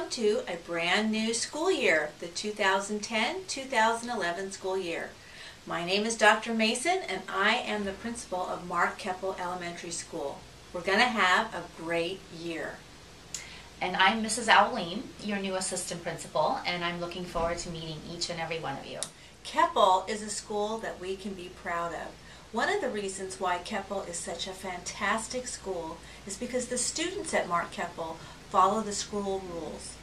welcome to a brand new school year, the 2010-2011 school year. My name is Dr. Mason and I am the principal of Mark Keppel Elementary School. We're going to have a great year. And I'm Mrs. Owleen, your new assistant principal, and I'm looking forward to meeting each and every one of you. Keppel is a school that we can be proud of. One of the reasons why Keppel is such a fantastic school is because the students at Mark Keppel follow the school rules.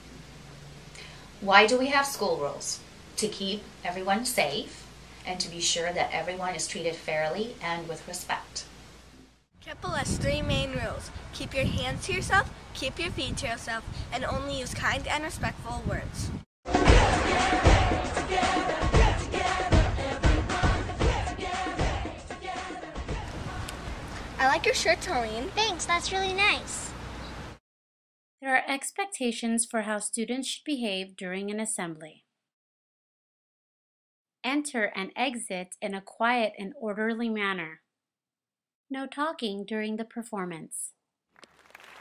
Why do we have school rules? To keep everyone safe and to be sure that everyone is treated fairly and with respect. Keppel has three main rules. Keep your hands to yourself, keep your feet to yourself, and only use kind and respectful words. I like your shirt, Tolene. Thanks, that's really nice. There are expectations for how students should behave during an assembly. Enter and exit in a quiet and orderly manner. No talking during the performance.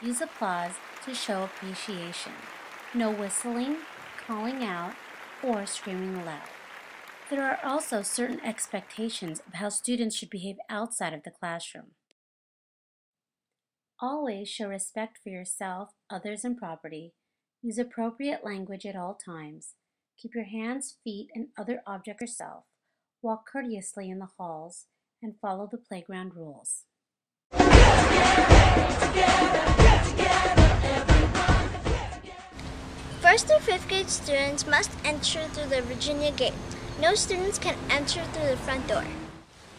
Use applause to show appreciation. No whistling, calling out, or screaming aloud. There are also certain expectations of how students should behave outside of the classroom. Always show respect for yourself, others, and property. Use appropriate language at all times. Keep your hands, feet, and other objects yourself. Walk courteously in the halls and follow the playground rules. First through fifth grade students must enter through the Virginia gate. No students can enter through the front door.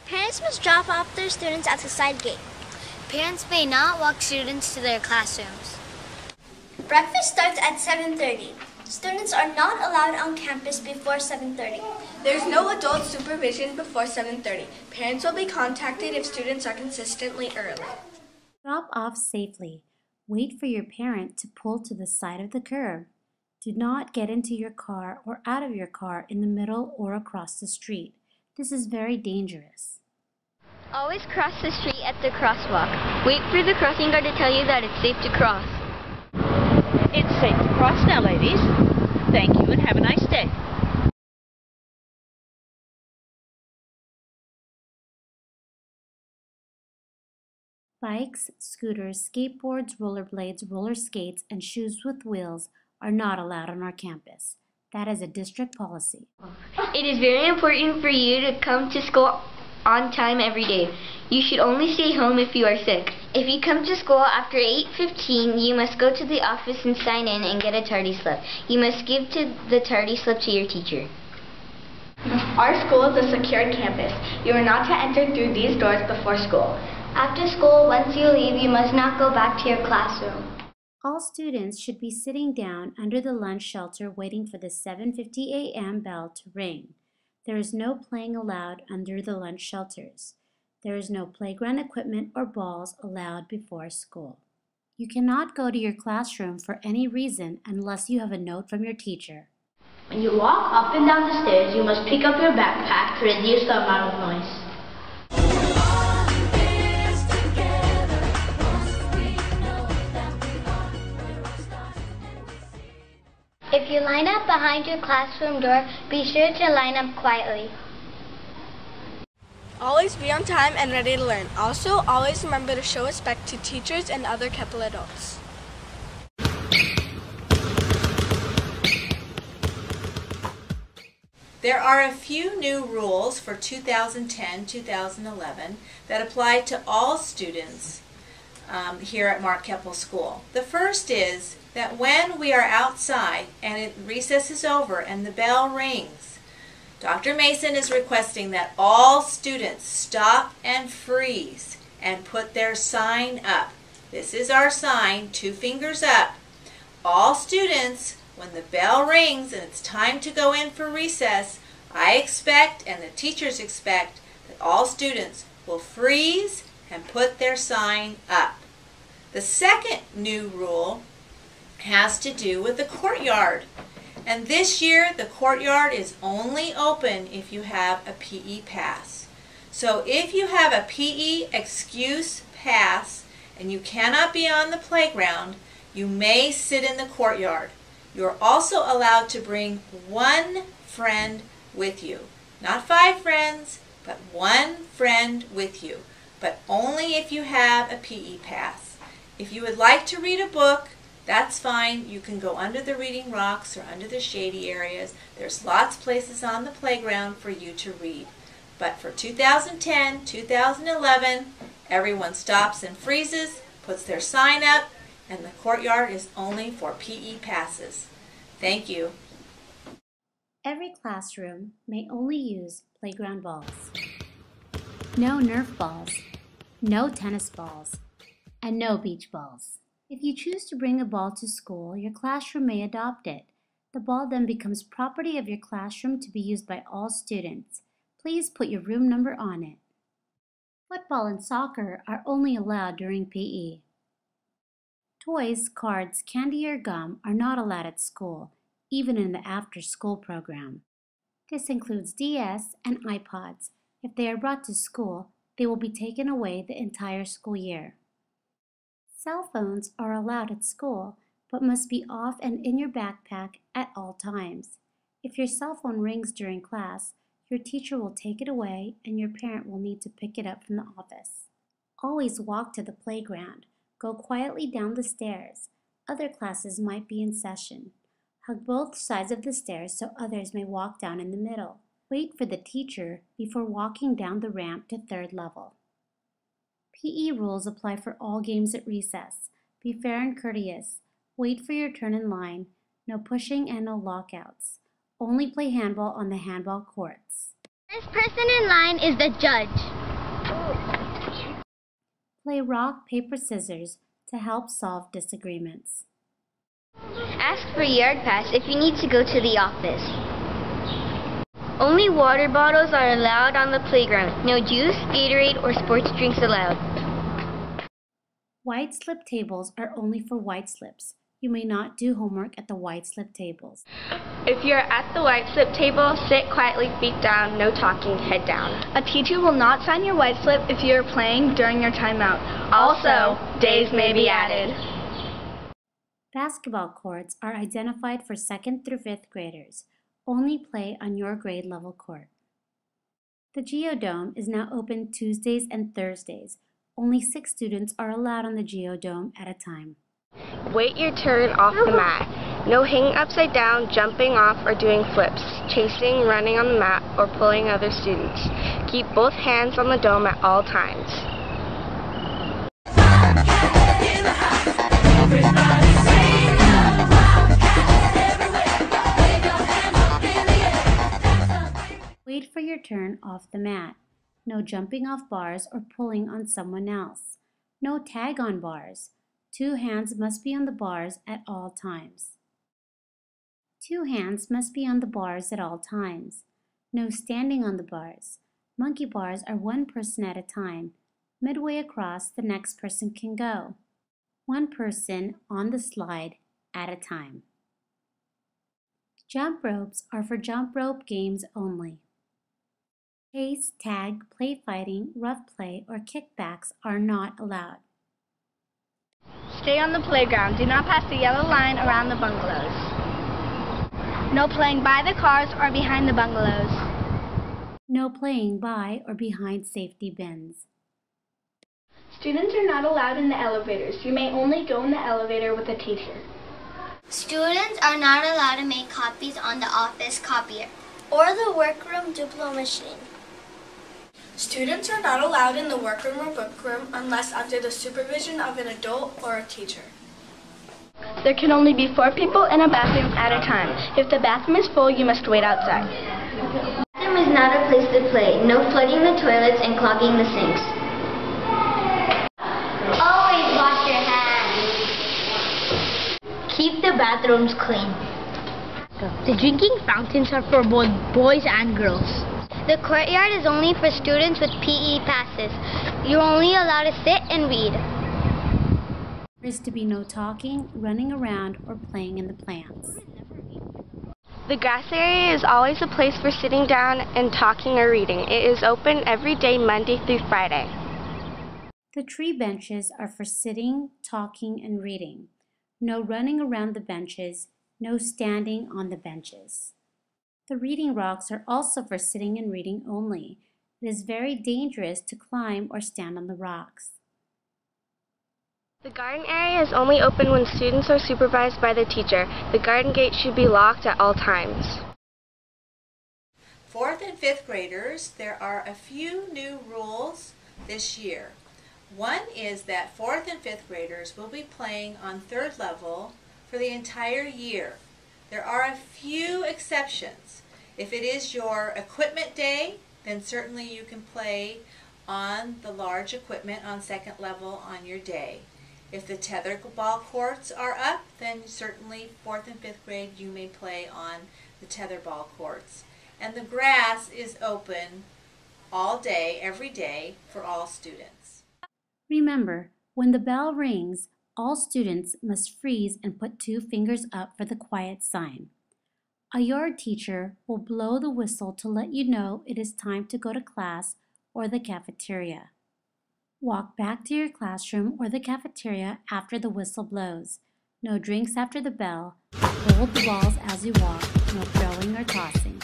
Parents must drop off their students at the side gate. Parents may not walk students to their classrooms. Breakfast starts at 7:30. Students are not allowed on campus before 7:30. There's no adult supervision before 7:30. Parents will be contacted if students are consistently early. Drop off safely. Wait for your parent to pull to the side of the curb. Do not get into your car or out of your car in the middle or across the street. This is very dangerous. Always cross the street at the crosswalk. Wait for the crossing guard to tell you that it's safe to cross. It's safe to cross now, ladies. Thank you and have a nice day. Bikes, scooters, skateboards, rollerblades, roller skates, and shoes with wheels are not allowed on our campus. That is a district policy. It is very important for you to come to school on time every day. You should only stay home if you are sick. If you come to school after 8:15, you must go to the office and sign in and get a tardy slip. You must give the tardy slip to your teacher. Our school is a secured campus. You are not to enter through these doors before school. After school, once you leave, you must not go back to your classroom. All students should be sitting down under the lunch shelter waiting for the 7:50 a.m. bell to ring. There is no playing allowed under the lunch shelters. There is no playground equipment or balls allowed before school. You cannot go to your classroom for any reason unless you have a note from your teacher. When you walk up and down the stairs, you must pick up your backpack to reduce the amount of noise. If you line up behind your classroom door, be sure to line up quietly. Always be on time and ready to learn. Also, always remember to show respect to teachers and other Keppel adults. There are a few new rules for 2010-2011 that apply to all students here at Mark Keppel School. The first is that when we are outside and recess is over and the bell rings, Dr. Mason is requesting that all students stop and freeze and put their sign up. This is our sign, 2 fingers up. All students, when the bell rings and it's time to go in for recess, I expect and the teachers expect that all students will freeze and put their sign up. The second new rule has to do with the courtyard. And this year, the courtyard is only open if you have a PE pass. So if you have a PE excuse pass and you cannot be on the playground, you may sit in the courtyard. You're also allowed to bring one friend with you. Not 5 friends, but one friend with you. But only if you have a PE pass. If you would like to read a book, that's fine. You can go under the reading rocks or under the shady areas. There's lots of places on the playground for you to read. But for 2010, 2011, everyone stops and freezes, puts their sign up, and the courtyard is only for PE passes. Thank you. Every classroom may only use playground balls. No Nerf balls, no tennis balls, and no beach balls. If you choose to bring a ball to school, your classroom may adopt it. The ball then becomes property of your classroom to be used by all students. Please put your room number on it. Football and soccer are only allowed during PE. Toys, cards, candy, or gum are not allowed at school, even in the after-school program. This includes DS and iPods. If they are brought to school, they will be taken away the entire school year. Cell phones are allowed at school, but must be off and in your backpack at all times. If your cell phone rings during class, your teacher will take it away and your parent will need to pick it up from the office. Always walk to the playground. Go quietly down the stairs. Other classes might be in session. Hug both sides of the stairs so others may walk down in the middle. Wait for the teacher before walking down the ramp to 3rd level. PE rules apply for all games at recess. Be fair and courteous. Wait for your turn in line. No pushing and no lockouts. Only play handball on the handball courts. First person in line is the judge. Play rock, paper, scissors to help solve disagreements. Ask for a yard pass if you need to go to the office. Only water bottles are allowed on the playground. No juice, Gatorade, or sports drinks allowed. White slip tables are only for white slips. You may not do homework at the white slip tables. If you're at the white slip table, sit quietly, feet down, no talking, head down. A teacher will not sign your white slip if you are playing during your timeout. Also, days may be added. Basketball courts are identified for 2nd through 5th graders. Only play on your grade level court. The Geodome is now open Tuesdays and Thursdays. Only 6 students are allowed on the Geodome at a time. Wait your turn off the mat. No hanging upside down, jumping off, or doing flips, chasing, running on the mat, or pulling other students. Keep both hands on the dome at all times. Wait for your turn off the mat. No jumping off bars or pulling on someone else. No tag on bars. 2 hands must be on the bars at all times. 2 hands must be on the bars at all times. No standing on the bars. Monkey bars are 1 person at a time. Midway across, the next person can go. 1 person on the slide at a time. Jump ropes are for jump rope games only. Chase, tag, play fighting, rough play, or kickbacks are not allowed. Stay on the playground. Do not pass the yellow line around the bungalows. No playing by the cars or behind the bungalows. No playing by or behind safety bins. Students are not allowed in the elevators. You may only go in the elevator with a teacher. Students are not allowed to make copies on the office copier or the workroom Duplo machine. Students are not allowed in the workroom or bookroom unless under the supervision of an adult or a teacher. There can only be 4 people in a bathroom at a time. If the bathroom is full, you must wait outside. The bathroom is not a place to play. No flooding the toilets and clogging the sinks. Always wash your hands. Keep the bathrooms clean. The drinking fountains are for both boys and girls. The courtyard is only for students with PE passes. You're only allowed to sit and read. There is to be no talking, running around, or playing in the plants. The grass area is always a place for sitting down and talking or reading. It is open every day, Monday through Friday. The tree benches are for sitting, talking, and reading. No running around the benches. No standing on the benches. The reading rocks are also for sitting and reading only. It is very dangerous to climb or stand on the rocks. The garden area is only open when students are supervised by the teacher. The garden gate should be locked at all times. 4th and 5th graders, there are a few new rules this year. One is that 4th and 5th graders will be playing on 3rd level for the entire year. There are a few exceptions. If it is your equipment day, then certainly you can play on the large equipment on 2nd level on your day. If the tetherball courts are up, then certainly 4th and 5th grade you may play on the tetherball courts. And the grass is open all day, every day, for all students. Remember, when the bell rings, all students must freeze and put 2 fingers up for the quiet sign. A yard teacher will blow the whistle to let you know it is time to go to class or the cafeteria. Walk back to your classroom or the cafeteria after the whistle blows. No drinks after the bell. Hold the balls as you walk. No throwing or tossing.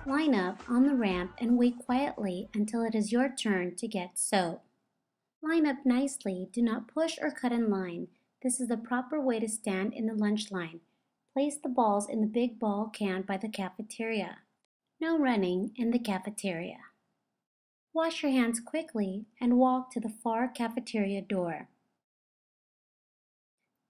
Line up on the ramp and wait quietly until it is your turn to get soap. Line up nicely. Do not push or cut in line. This is the proper way to stand in the lunch line. Place the balls in the big ball can by the cafeteria. No running in the cafeteria. Wash your hands quickly and walk to the far cafeteria door.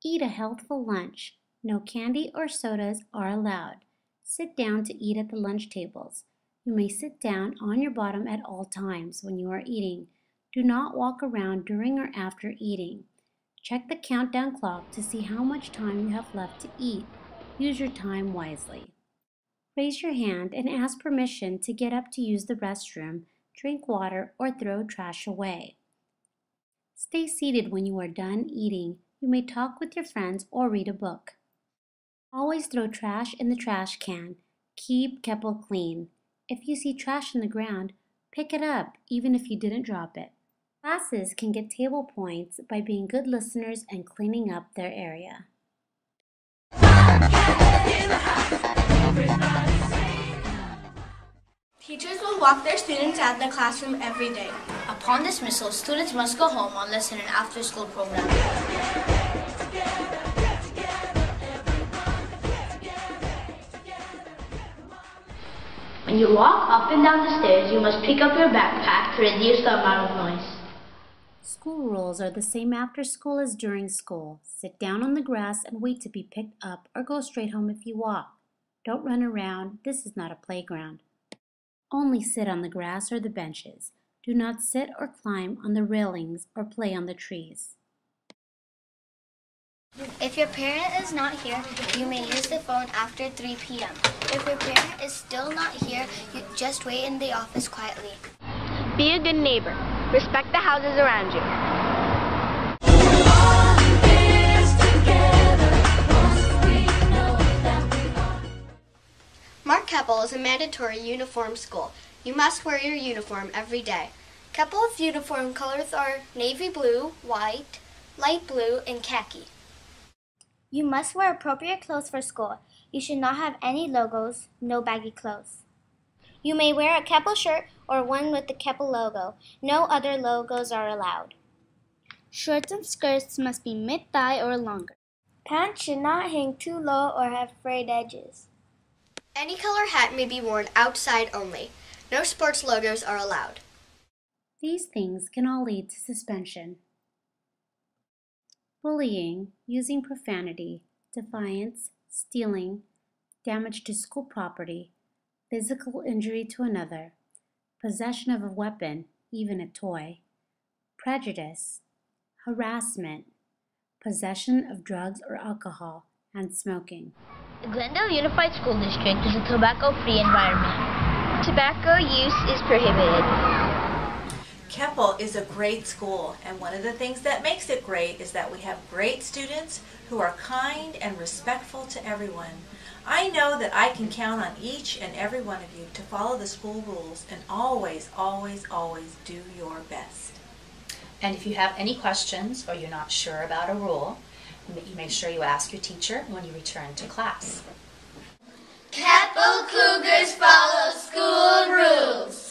Eat a healthful lunch. No candy or sodas are allowed. Sit down to eat at the lunch tables. You may sit down on your bottom at all times when you are eating. Do not walk around during or after eating. Check the countdown clock to see how much time you have left to eat. Use your time wisely. Raise your hand and ask permission to get up to use the restroom, drink water, or throw trash away. Stay seated when you are done eating. You may talk with your friends or read a book. Always throw trash in the trash can. Keep Keppel clean. If you see trash in the ground, pick it up even if you didn't drop it. Classes can get table points by being good listeners and cleaning up their area. Teachers will walk their students out of the classroom every day. Upon dismissal, students must go home unless in an after-school program. When you walk up and down the stairs, you must pick up your backpack to reduce the amount of noise. School rules are the same after school as during school. Sit down on the grass and wait to be picked up or go straight home if you walk. Don't run around. This is not a playground. Only sit on the grass or the benches. Do not sit or climb on the railings or play on the trees. If your parent is not here, you may use the phone after 3 p.m. If your parent is still not here, you just wait in the office quietly. Be a good neighbor. Respect the houses around you. Mark Keppel is a mandatory uniform school. You must wear your uniform every day. Keppel's uniform colors are navy blue, white, light blue, and khaki. You must wear appropriate clothes for school. You should not have any logos, no baggy clothes. You may wear a Keppel shirt or one with the Keppel logo. No other logos are allowed. Shorts and skirts must be mid-thigh or longer. Pants should not hang too low or have frayed edges. Any color hat may be worn outside only. No sports logos are allowed. These things can all lead to suspension. Bullying, using profanity, defiance, stealing, damage to school property, physical injury to another, possession of a weapon, even a toy, prejudice, harassment, possession of drugs or alcohol, and smoking. The Glendale Unified School District is a tobacco-free environment. Tobacco use is prohibited. Keppel is a great school, and one of the things that makes it great is that we have great students who are kind and respectful to everyone. I know that I can count on each and every one of you to follow the school rules and always, always, always do your best. And if you have any questions or you're not sure about a rule, you make sure you ask your teacher when you return to class. Keppel Cougars follow school rules.